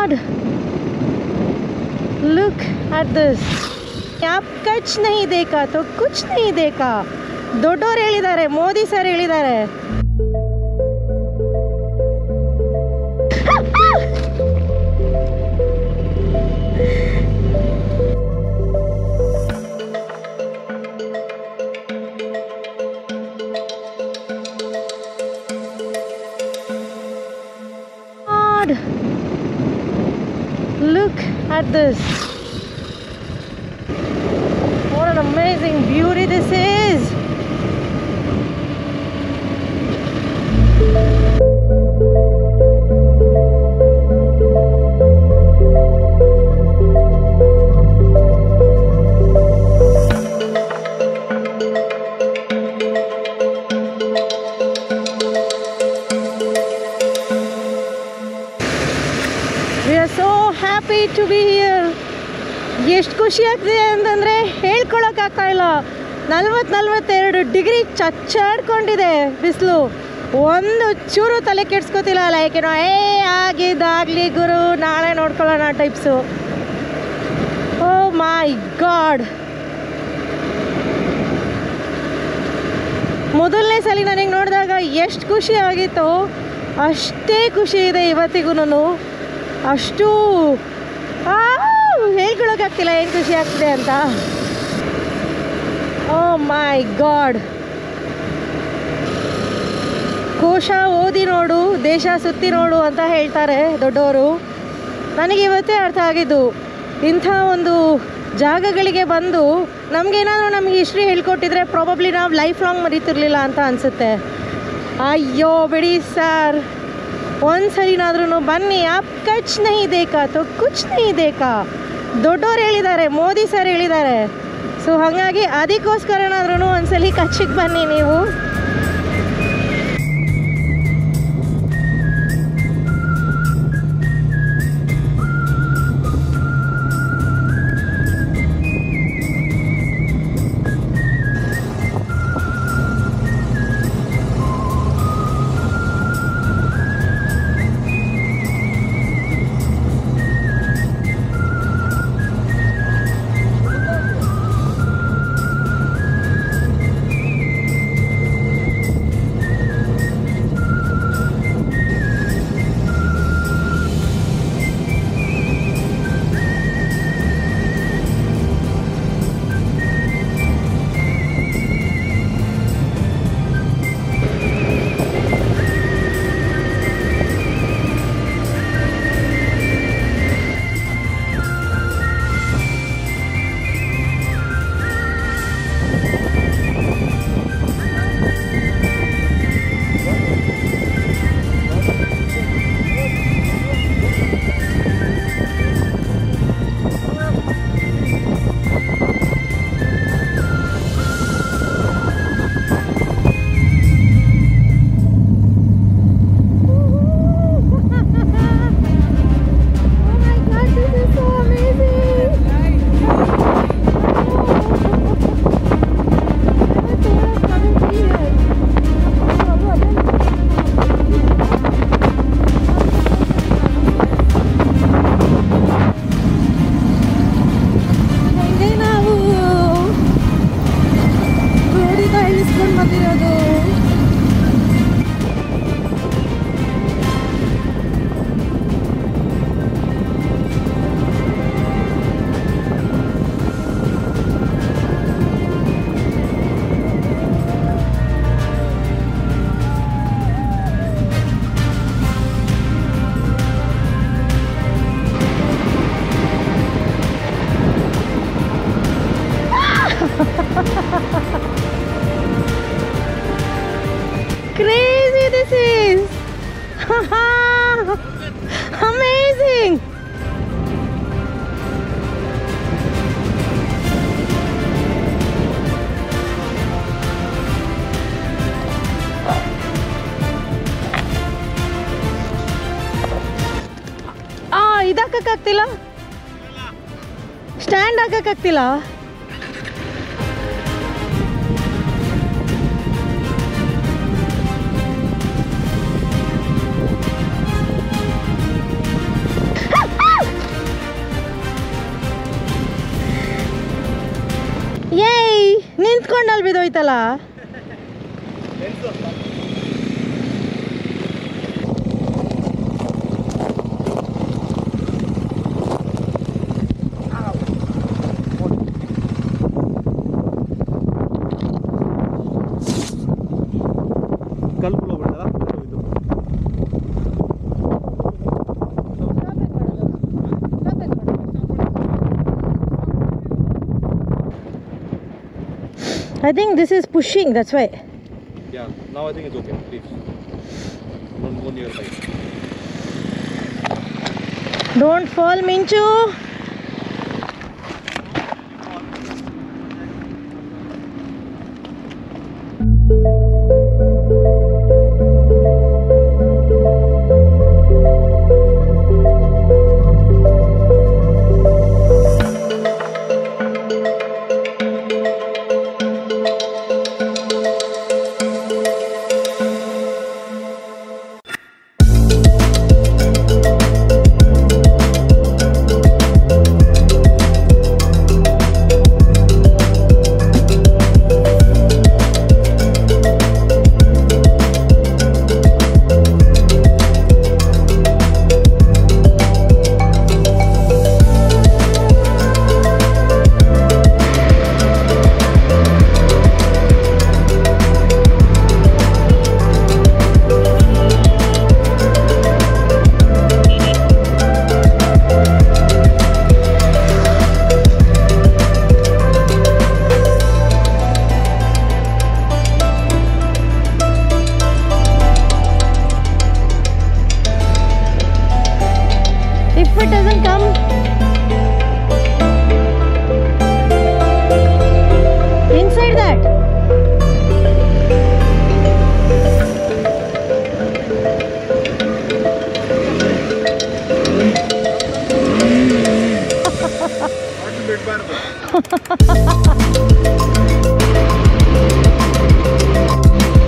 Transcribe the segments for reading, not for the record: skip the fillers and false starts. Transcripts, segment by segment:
God, look at this. आप कच नहीं देखा तो कुछ नहीं देखा. ದೊಡ್ಡೋರು ಹೇಳಿದ್ದಾರೆ, ಮೋದಿ ಸರ್ ಹೇಳಿದ್ದಾರೆ. God, look at this. What an amazing beauty this is. We are so happy to be here. ಎಷ್ಟು ಖುಷಿ ಆಗ್ತಿದೆ ಅಂತಂದರೆ ಹೇಳ್ಕೊಳಕ್ಕಾಗ್ತಾ ಇಲ್ಲ. 40-42 ಡಿಗ್ರಿ ಚಚ್ಚಾಡ್ಕೊಂಡಿದೆ ಬಿಸಿಲು. ಒಂದು ಚೂರು ತಲೆ ಕೆಡ್ಸ್ಕೊತಿಲ್ಲ. ಲೈಕ್ ಏನೋ ಆಗಿದ್ದಾಗಲಿ ಗುರು, ನಾಳೆ ನೋಡ್ಕೊಳ್ಳೋಣ ಟೈಪ್ಸು. ಓ ಮೈ ಗಾಡ್, ಮೊದಲನೇ ಸಲ ನನಗೆ ನೋಡಿದಾಗ ಎಷ್ಟು ಖುಷಿ ಆಗಿತ್ತು ಅಷ್ಟೇ ಖುಷಿ ಇದೆ ಇವತ್ತಿಗೂ. ಅಷ್ಟು ಹೇಳ್ಕೊಳಕ್ಕಾಗ್ತಿಲ್ಲ ಏನು ಖುಷಿ ಆಗ್ತಿದೆ ಅಂತ. ಓ ಮೈ ಗಾಡ್, ಕೋಶ ಓದಿ ನೋಡು, ದೇಶ ಸುತ್ತಿ ನೋಡು ಅಂತ ಹೇಳ್ತಾರೆ ದೊಡ್ಡವರು. ನನಗೆ ಇವತ್ತೇ ಅರ್ಥ ಆಗಿದ್ದು, ಇಂಥ ಒಂದು ಜಾಗಗಳಿಗೆ ಬಂದು ನಮಗೇನಾದರೂ ನಮಗೆ ಹಿಸ್ಟ್ರಿ ಹೇಳ್ಕೊಟ್ಟಿದ್ರೆ ಪ್ರಾಬಬ್ಲಿ ನಾವು ಲೈಫ್ ಲಾಂಗ್ ಮರೀತಿರ್ಲಿಲ್ಲ ಅಂತ ಅನಿಸುತ್ತೆ. ಅಯ್ಯೋ ಬಿಡಿ ಸರ್, ಒಂದು ಸರಿನಾದ್ರೂ ಬನ್ನಿ. ಆಪ್ ಕಚ್ ನಹಿ ದೇಖಾ ತೋ ಕುಚ್ ನಹಿ ದೇಖಾ. ದೊಡ್ಡೋರು ಹೇಳಿದ್ದಾರೆ, ಮೋದಿ ಸರ್ ಹೇಳಿದ್ದಾರೆ. ಸೊ ಹಾಗಾಗಿ ಅದಕ್ಕೋಸ್ಕರನಾದ್ರೂ ಒಂದ್ಸಲಿ ಕಚ್ಚಿಗೆ ಬನ್ನಿ ನೀವು. Crazy this is. Amazing. ಇದಕ್ಕಾಗ್ತಿಲ್ಲ, ಸ್ಟ್ಯಾಂಡ್ ಹಾಕಕ್ಕಾಗ್ತಿಲ್ಲ. ನಿಂತ್ಕೊಂಡಲ್ಲಿ ಬಿದ್ದೋಯ್ತಲ್ಲ. I think this is pushing, that's why. Yeah, now I think it's okay. Please. Don't go near the side. Don't fall, Minchu.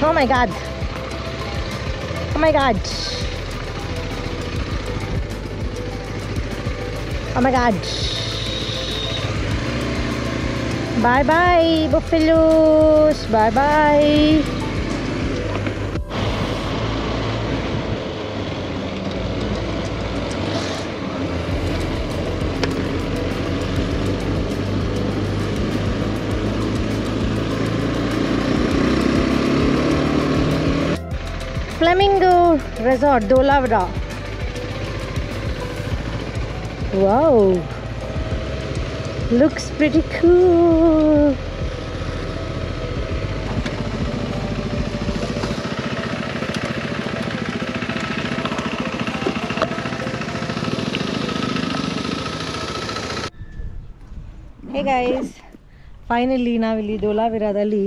Oh my god. Oh my god. Oh my god. Bye bye buffaloes. Bye bye. Flamingo Resort, Dholavira. Wow, looks pretty cool. Hey guys, finally ನಾವಿಲ್ಲಿ ಧೋಲಾವಿರಾದಲ್ಲಿ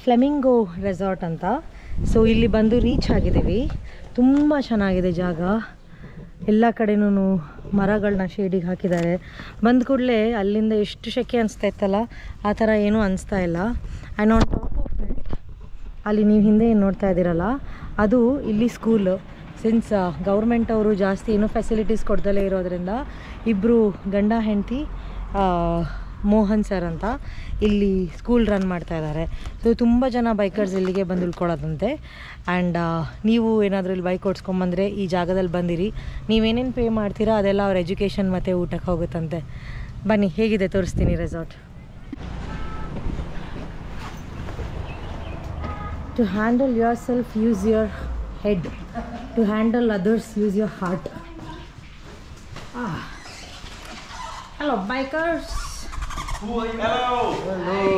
flamingo resort ಅಂತ. So ಇಲ್ಲಿ ಬಂದು reach ಆಗಿದ್ದೀವಿ. ತುಂಬ ಚೆನ್ನಾಗಿದೆ ಜಾಗ. ಎಲ್ಲ ಕಡೆನೂ ಮರಗಳನ್ನ ಶೇಡಿಗೆ ಹಾಕಿದ್ದಾರೆ. ಬಂದ ಕೂಡಲೇ ಅಲ್ಲಿಂದ ಎಷ್ಟು ಶೆಕೆ ಅನಿಸ್ತಾ ಇತ್ತಲ್ಲ, ಆ ಥರ ಏನೂ ಅನಿಸ್ತಾ ಇಲ್ಲ. And on top of it ಅಲ್ಲಿ ನೀವು ಹಿಂದೆ ಏನು ನೋಡ್ತಾ ಇದ್ದೀರಲ್ಲ, ಅದು ಇಲ್ಲಿ ಸ್ಕೂಲು. ಸಿನ್ಸ್ ಗೌರ್ಮೆಂಟ್ ಅವರು ಜಾಸ್ತಿ ಏನೂ ಫೆಸಿಲಿಟೀಸ್ ಕೊಡ್ದಲೇ ಇರೋದ್ರಿಂದ ಇಬ್ಬರು ಗಂಡ ಹೆಂಡತಿ ಮೋಹನ್ ಸರ್ ಅಂತ ಇಲ್ಲಿ ಸ್ಕೂಲ್ ರನ್ ಮಾಡ್ತಾ ಇದ್ದಾರೆ. ಸೊ ತುಂಬ ಜನ ಬೈಕರ್ಸ್ ಇಲ್ಲಿಗೆ ಬಂದು ಉಳ್ಕೊಳ್ಳೋದಂತೆ. ಆ್ಯಂಡ್ ನೀವು ಏನಾದರೂ ಇಲ್ಲಿ ಬೈಕ್ ಓಡಿಸ್ಕೊಂಬಂದರೆ ಈ ಜಾಗದಲ್ಲಿ ಬಂದಿರಿ. ನೀವೇನೇನು ಪೇ ಮಾಡ್ತೀರಾ ಅದೆಲ್ಲ ಅವ್ರ ಎಜುಕೇಷನ್ ಮತ್ತು ಊಟಕ್ಕೆ ಹೋಗುತ್ತಂತೆ. ಬನ್ನಿ, ಹೇಗಿದೆ ತೋರಿಸ್ತೀನಿ resort. To handle yourself use your head, to handle others use your heart. Hello bikers. Hello. Hello.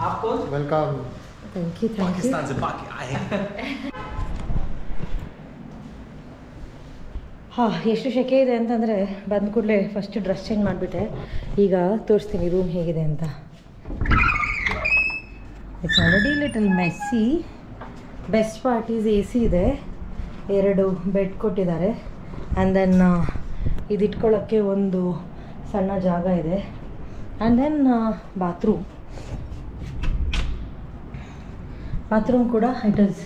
आप कौन? Welcome. Thank you. पाकिस्तान से बाकी आए हैं. ಹಾಂ, ಎಷ್ಟು ಶೆಕೆ ಇದೆ ಅಂತಂದರೆ ಬಂದ ಕೂಡಲೇ ಫಸ್ಟ್ ಡ್ರೆಸ್ ಚೇಂಜ್ ಮಾಡಿಬಿಟ್ಟೆ. ಈಗ ತೋರಿಸ್ತೀನಿ ರೂಮ್ ಹೇಗಿದೆ ಅಂತ. It's already little messy. Best part is AC ಇದೆ, 2 ಬೆಡ್ ಕೊಟ್ಟಿದ್ದಾರೆ. ಆ್ಯಂಡ್ ದೆನ್ ಇದಿಟ್ಕೊಳ್ಳೋಕ್ಕೆ ಒಂದು ಸಣ್ಣ ಜಾಗ ಇದೆ. ಆ್ಯಂಡ್ ದೆನ್ ಬಾತ್ರೂಮ್ ಕೂಡ ಇಟ್ ಇಸ್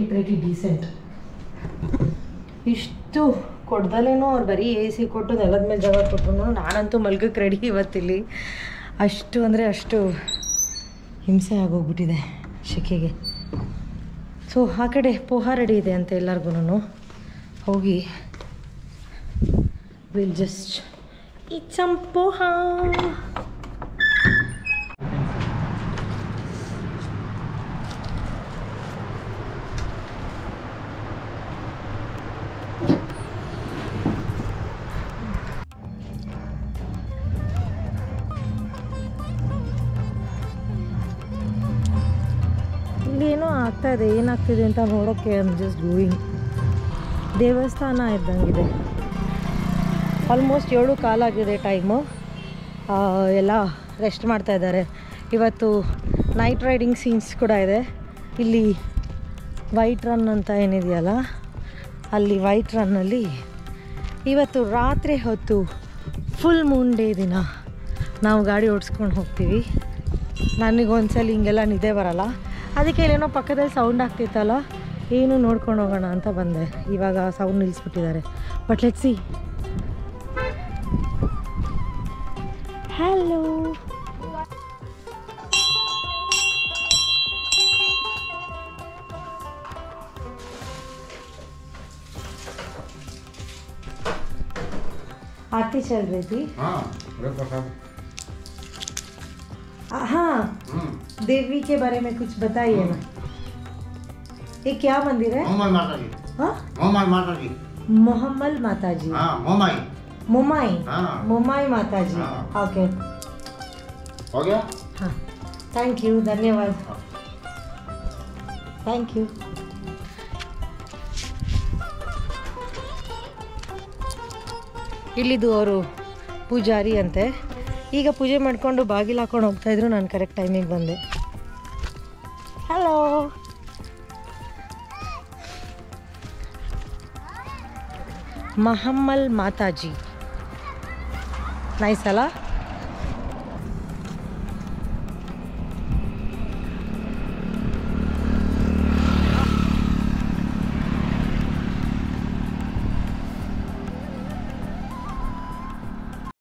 ಪ್ರೆಟಿ ಡೀಸೆಂಟ್. ಇಷ್ಟು ಕೊಡ್ದಲೇನೋ ಅವ್ರು ಬರೀ AC ಕೊಟ್ಟು ನೆಲದ ಮೇಲೆ ಜಾಗ ಕೊಟ್ಟರು. ನಾನಂತೂ ಮಲ್ಗಕ್ಕೆ ರೆಡಿ ಇವತ್ತಿಲ್ಲಿ. ಅಷ್ಟು ಅಂದರೆ ಅಷ್ಟು ಹಿಂಸೆ ಆಗೋಗ್ಬಿಟ್ಟಿದೆ ಶೆಕೆಗೆ. ಸೊ ಆ ಕಡೆ ಪೋಹ ರೆಡಿ ಇದೆ ಅಂತ ಎಲ್ಲರಿಗೂ. ಹೋಗಿ will just eat some poha. ಏನೋ ಆಗ್ತಾಯಿದೆ, ಏನಾಗ್ತಿದೆ ಅಂತ ನೋಡೋಕ್ಕೆ ಐ ಆಮ್ ಜಸ್ಟ್ ಗೋಯಿಂಗ್. ದೇವಸ್ಥಾನ ಇದ್ದಂಗಿದೆ. ಆಲ್ಮೋಸ್ಟ್ 7 ಕಾಲಾಗಿದೆ ಟೈಮು. ಎಲ್ಲ ರೆಸ್ಟ್ ಮಾಡ್ತಾಯಿದ್ದಾರೆ. ಇವತ್ತು ನೈಟ್ ರೈಡಿಂಗ್ ಸೀನ್ಸ್ ಕೂಡ ಇದೆ. ಇಲ್ಲಿ ವೈಟ್ ರನ್ ಅಂತ ಏನಿದೆಯಲ್ಲ, ಅಲ್ಲಿ ವೈಟ್ ರನ್ನಲ್ಲಿ ಇವತ್ತು ರಾತ್ರಿ ಹೊತ್ತು ಫುಲ್ ಮೂನ್ ಡೇ ದಿನ ನಾವು ಗಾಡಿ ಓಡಿಸ್ಕೊಂಡು ಹೋಗ್ತೀವಿ. ನನಗೊಂದ್ಸಲ ಹಿಂಗೆಲ್ಲ ನಿದ್ದೆ ಬರಲ್ಲ, ಅದಕ್ಕೆ ಇಲ್ಲೇನೋ ಪಕ್ಕದಲ್ಲಿ ಸೌಂಡ್ ಆಗ್ತಿತ್ತಲ್ಲ, ಏನು ನೋಡ್ಕೊಂಡು ಹೋಗೋಣ ಅಂತ ಬಂದೆ. ಇವಾಗ ಸೌಂಡ್ ನಿಲ್ಲಿಸ್ಬಿಟ್ಟಿದ್ದಾರೆ. But let's see. Hello, Aarti चल रही थी. हाँ, देवी के बारे में कुछ बताइए ना. ये क्या मंदिर है? मोमाई माता जी. हाँ, मोमाई माता जी. मोहम्मल माता जी. हाँ, मोमाई. मोमाई. हाँ. मोमाई माता जी. हाँ. ओके. हो गया? हाँ, थैंक यू, धन्यवाद. Thank you. ಇಲ್ಲಿದು ಅವರು ಪೂಜಾರಿ ಅಂತೆ. ಈಗ ಪೂಜೆ ಮಾಡಿಕೊಂಡು ಬಾಗಿಲು ಹಾಕೊಂಡು ಹೋಗ್ತಾಯಿದ್ರು. ನಾನು ಕರೆಕ್ಟ್ ಟೈಮಿಗೆ ಬಂದೆ. ಹಲೋ, ಮಹಮ್ಮಲ್ ಮಾತಾಜಿ. ನೈಸ್ ಅಲ್ಲ?